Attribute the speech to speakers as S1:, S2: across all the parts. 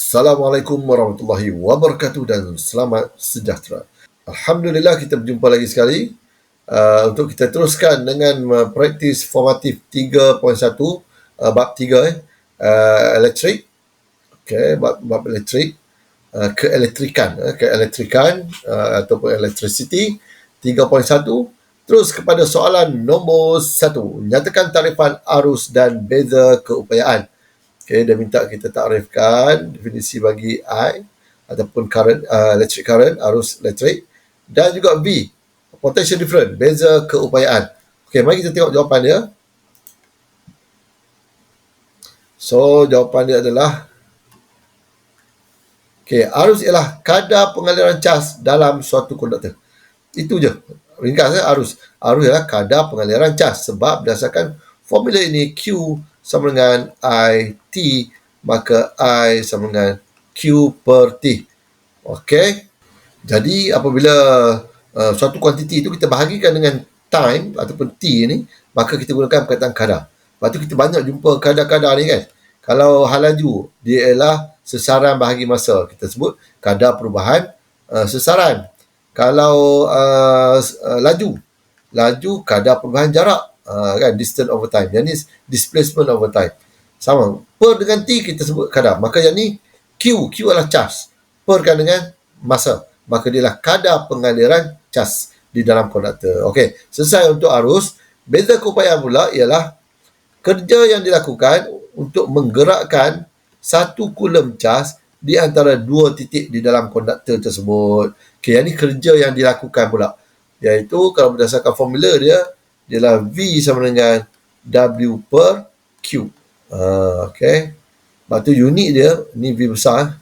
S1: Assalamualaikum warahmatullahi wabarakatuh dan selamat sejahtera. Alhamdulillah kita berjumpa lagi sekali untuk kita teruskan dengan praktis formatif 3.1 bab 3 elektrik. Okey, bab elektrik, keelektrikan ataupun electricity 3.1. Terus kepada soalan nombor 1. Nyatakan tarifan arus dan beza keupayaan. Okay, dia minta kita takrifkan definisi bagi I ataupun current, electric current, arus elektrik, dan juga V, potential difference, beza keupayaan. Okey, mari kita tengok jawapan dia. So, jawapan dia adalah arus ialah kadar pengaliran cas dalam suatu konduktor. Itu je. Ringkas arus. Arus ialah kadar pengaliran cas sebab berdasarkan formula ini Q sama dengan I T, maka I sama dengan Q per T. Okey. Jadi apabila suatu kuantiti itu kita bahagikan dengan time ataupun T ni, maka kita gunakan perkataan kadar. Lepas tu kita banyak jumpa kadar-kadar ni kan. Kalau hal laju, dia ialah sesaran bahagi masa. Kita sebut kadar perubahan sesaran. Kalau laju kadar perubahan jarak. Kan, distance over time. Yang ni displacement over time. Sama. Per dengan T kita sebut kadar. Maka yang ni Q adalah charge. Per kan dengan masa. Maka dia adalah kadar pengaliran cas di dalam konduktor. Okey, selesai untuk arus. Beza keupayaan pula ialah kerja yang dilakukan untuk menggerakkan 1 coulomb cas di antara 2 titik di dalam konduktor tersebut. Okey, yang ni kerja yang dilakukan pula. Iaitu kalau berdasarkan formula dia ialah V sama dengan W per Q. Okey. Lepas tu unit dia, ni V besar.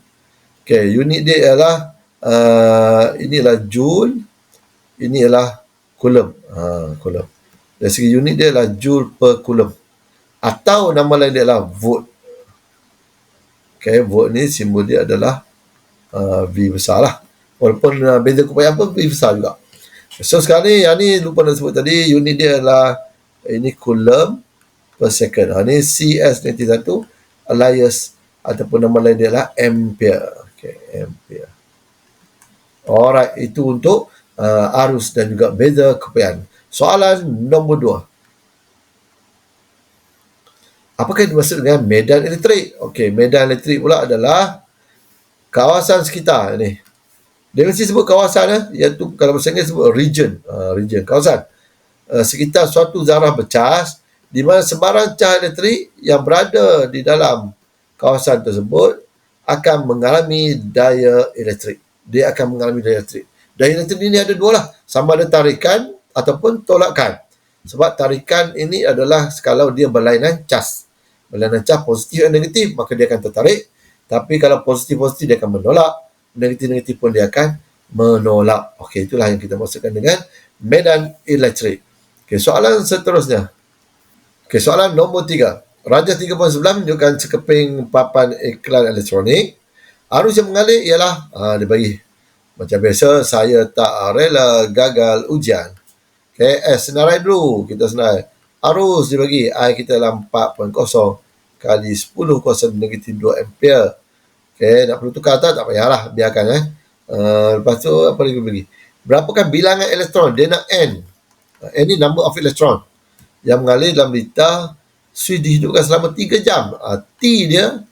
S1: Okey, unit dia ialah inilah joule, ini ialah coulomb. Coulomb. Dari segi unit dia ialah joule per coulomb. Atau nama lain dia adalah volt. Okey, volt ni simbol dia adalah V besar lah. Walaupun beza keupayaan pun V besar juga. So sekarang ni, yang ni lupa nak sebut tadi, unit dia adalah ini coulomb per second. Ni CS91 alias ataupun nama lain dia adalah ampere. Okay, ampere. Alright, itu untuk arus dan juga beza keupayaan. Soalan nombor 2. Apakah yang dimaksud dengan medan elektrik? Okey, medan elektrik pula adalah kawasan sekitar ni. Dia mesti sebut kawasan, iaitu kalau bahasa Inggeris sebut region. Region, kawasan. Sekitar suatu zarah bercas, di mana sebarang cahaya elektrik yang berada di dalam kawasan tersebut akan mengalami daya elektrik. Dia akan mengalami daya elektrik. Daya elektrik ini ada dua lah. Sama ada tarikan ataupun tolakan. Sebab tarikan ini adalah kalau dia berlainan cas. Berlainan cas positif dan negatif, maka dia akan tertarik. Tapi kalau positif-positif dia akan menolak. Negatif-negatif pun dia akan menolak. Okey, itulah yang kita maksudkan dengan medan elektrik. Okey, soalan seterusnya. Okey, soalan nombor 3. Rajah 3.11 menunjukkan sekeping papan iklan elektronik. Arus yang mengalir ialah, dia bagi. Macam biasa, saya tak rela gagal ujian. Okey, senarai dulu. Kita senarai. Arus dia bagi. I kita dalam 4.0 kali 10 kuasa negatif 2 ampere. Okey, nak perlu tukar tak payahlah, biarkan lepas tu apa lagi bagi? Berapakah bilangan elektron? Dia nak N. N ni number of electron yang mengalir dalam liter switch dihidupkan selama 3 jam. T dia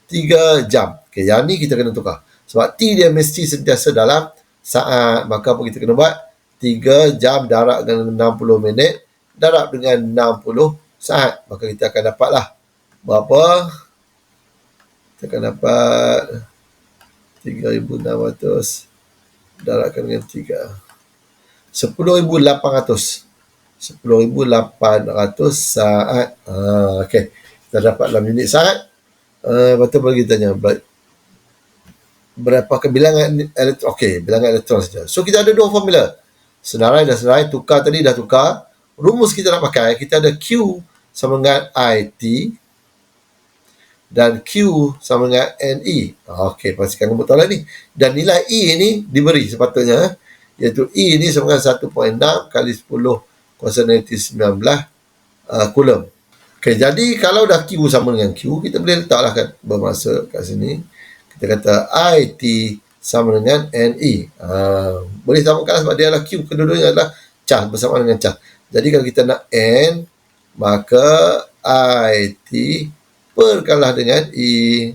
S1: 3 jam. Okey, yang ni kita kena tukar. Sebab T dia mesti sentiasa dalam saat. Maka apa kita kena buat? 3 jam darab dengan 60 minit darab dengan 60 saat. Maka kita akan dapatlah berapa? Kita akan dapat 3,600 darabkan dengan 3. 10,800. 10,800 saat. Okey. Kita dapat dalam unit saat. Lepas tu bagi tanya. Berapakah bilangan elektron? Okey, bilangan elektron saja. So, kita ada dua formula. Senarai dan senarai. Tukar tadi dah tukar. Rumus kita nak pakai. Kita ada Q sama dengan IT. Dan Q sama dengan NE. Okey, pastikan nombor tolak ni. Dan nilai E ni diberi sepatutnya. Iaitu E ni sama dengan 1.6 kali 10 kuasa negatif 19 coulomb. Okey, jadi kalau dah Q sama dengan Q, kita boleh letaklah kan bermasa kat sini. Kita kata IT sama dengan NE. Boleh samakan sebab dia adalah Q, kedua-duanya adalah cas, bersama dengan cas. Jadi kalau kita nak N, maka IT perkanlah dengan E.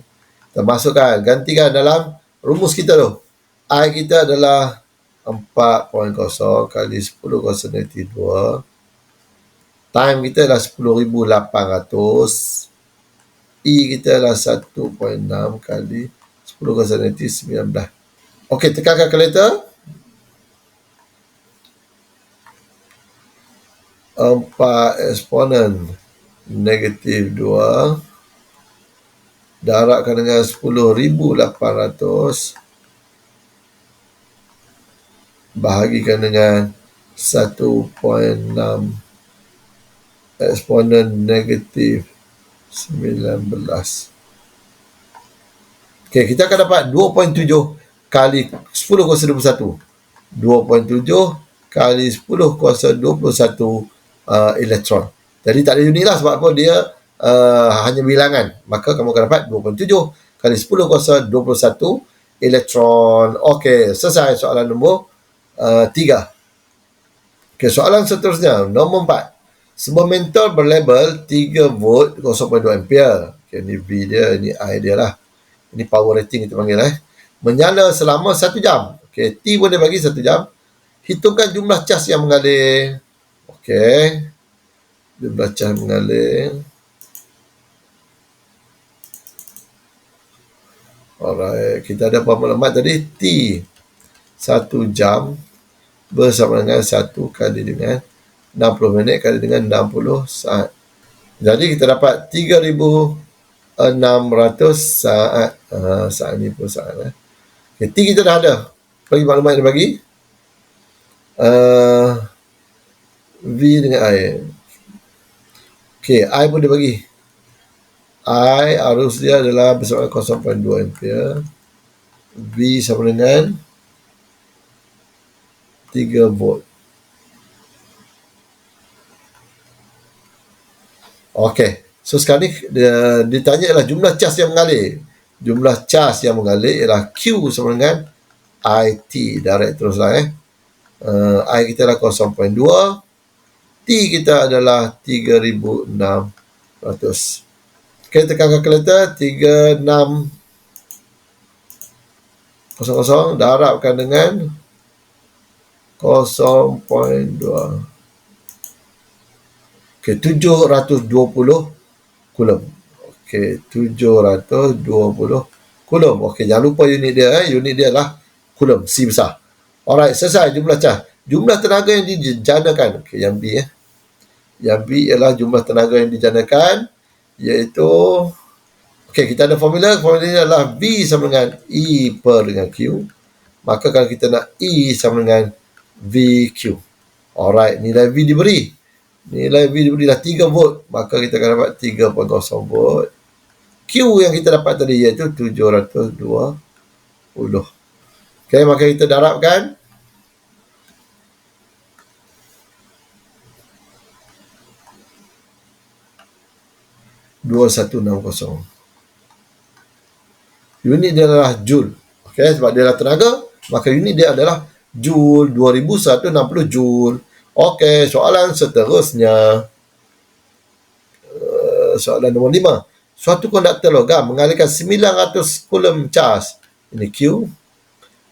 S1: Kita masukkan, gantikan dalam rumus kita tu. I kita adalah 4.0 kali 10 kuasa negatif 2. Time kita adalah 10,800. E kita adalah 1.6 kali 10 kuasa negatif 19. Okey, tekan kalkulator. 4 eksponen negatif 2 darabkan dengan 10,800 bahagikan dengan 1.6 eksponen negatif 19. Okey, kita akan dapat 2.7 kali 10 kuasa 21. 2.7 kali 10 kuasa 21 elektron. Jadi tak ada unit lah, sebab apa dia hanya bilangan. Maka kamu akan dapat 2.7 kali 10 kuasa 21 elektron. Okey, selesai soalan nombor 3. Okey, soalan seterusnya, nombor 4. Sebuah mentor berlabel 3 volt 0.2 ampere. Okey, ini V dia, ini I dia lah. Ini power rating kita panggil menyala selama 1 jam. Okey, T pun dia bagi 1 jam. Hitungkan jumlah cas yang mengalir. Okey, jumlah cas mengalir. Alright, kita ada maklumat tadi T 1 jam bersama dengan 1 kali dengan 60 minit kali dengan 60 saat. Jadi kita dapat 3,600 saat. Saat ni pun saat. Okay, T kita dah ada. Bagi maklumat yang dia bagi. V dengan I. Okay, I pun dia bagi. I arus dia adalah bersama 0.2 ampere. V sama dengan 3 volt. Okey. So sekarang ni ditanya ialah jumlah cas yang mengalir. Jumlah cas yang mengalir ialah Q sama dengan IT. Direct teruslah I kita adalah 0.2. T kita adalah 3,600. Okay, tekan kalkulator. 3600 darabkan dengan 0.2. Okay, 720 coulomb. Okay, 720 coulomb. Okay, jangan lupa unit dia. Unit dia adalah coulomb, C besar. Alright, selesai jumlah cas. Jumlah tenaga yang dijanakan. Okay, yang B Yang B ialah jumlah tenaga yang dijanakan, iaitu okey, kita ada formula. Formulanya adalah V sama dengan E per dengan Q. Maka kalau kita nak E sama dengan VQ. Alright, nilai V diberi. Nilai V diberilah 3 volt. Maka kita akan dapat 3.0 volt. Q yang kita dapat tadi iaitu 720. Okey, maka kita darabkan. (2160). Unit dia adalah joule. Okey, sebab dia adalah tenaga, maka unit dia adalah joule. 2160 joule. Okey, soalan seterusnya. Soalan nombor 5. Suatu konduktor logam mengalirkan 900 coulomb cas. Ini Q.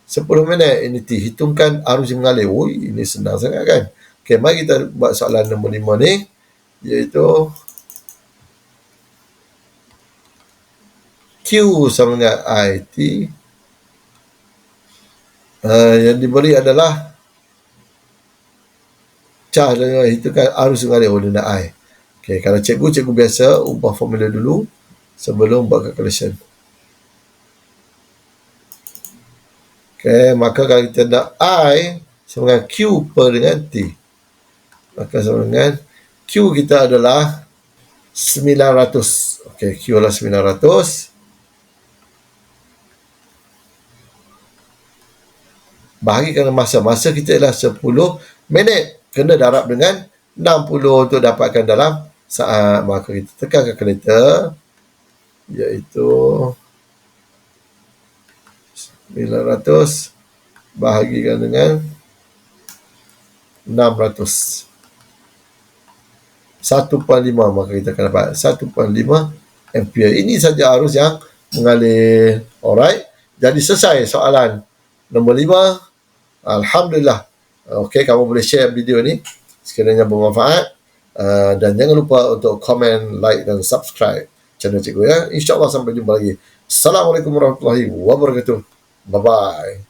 S1: 10 minit. Ini T. Hitungkan arus yang mengalir. Ini senang sangat kan? Okey, mari kita buat soalan nombor 5 ni. Iaitu Q sama dengan IT. Yang diberi adalah cas dengan hitungkan arus mengalir oleh I. Okay, kalau cikgu biasa ubah formula dulu sebelum buat calculation. Okay, maka kalau kita nak I sama dengan Q per dengan T, maka sama dengan Q kita adalah 900. Okay, Q adalah 900. Bahagikan masa. Masa kita adalah 10 minit. Kena darab dengan 60 untuk dapatkan dalam saat. Maka kita tekan kalkulator, iaitu 900 bahagikan dengan 600. 1.5, maka kita akan dapat 1.5 ampere. Ini saja arus yang mengalir. Alright. Jadi selesai soalan nombor 5. Alhamdulillah. Okey, kamu boleh share video ni sekiranya bermanfaat. Dan jangan lupa untuk komen, like dan subscribe channel cikgu ya. InsyaAllah sampai jumpa lagi. Assalamualaikum warahmatullahi wabarakatuh. Bye-bye.